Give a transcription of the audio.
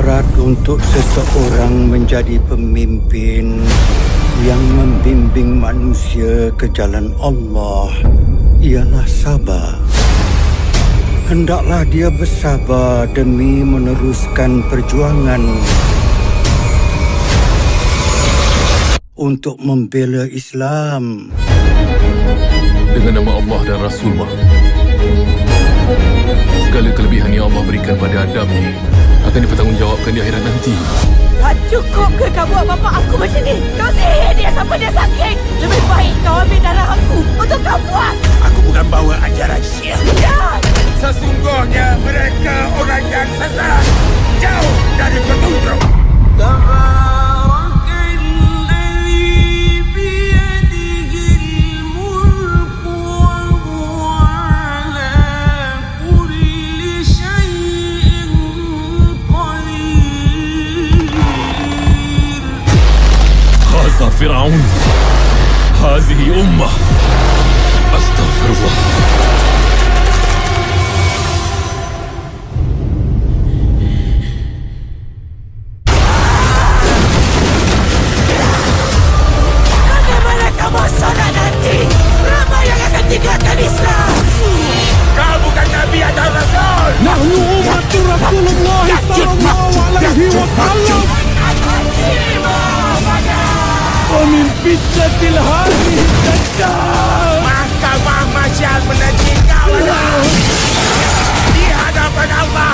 Syarat untuk seseorang menjadi pemimpin yang membimbing manusia ke jalan Allah ialah sabar. Hendaklah dia bersabar demi meneruskan perjuangan untuk membela Islam. Dengan nama Allah dan Rasulullah, segala kelebihan yang Allah berikan pada Adam ni akan dipertanggungjawabkan di akhirat nanti. Tak cukup ke kau buat bapak aku macam ni? Kau sihir dia sampai dia sakit. Lebih baik kau ambil darah aku untuk kau puas. Aku bukan bawa ajaran Syiah. Dan Sesungguhnya mereka orang yang sesat, jauh dari petunjuk. هذا فرعون، هذه أمة. أستغفر الله. bagaimana kamu solat nanti? Ramai yang akan tinggalkan Islam. Kau bukan Nabi atau Rasul. Nahnu ummatu Rasulullah sallallahu alaihi wasallam. Pemimpin Jatil Hadih Dajjal. Mahkamah Masyar menanti kau di hadapan Allah.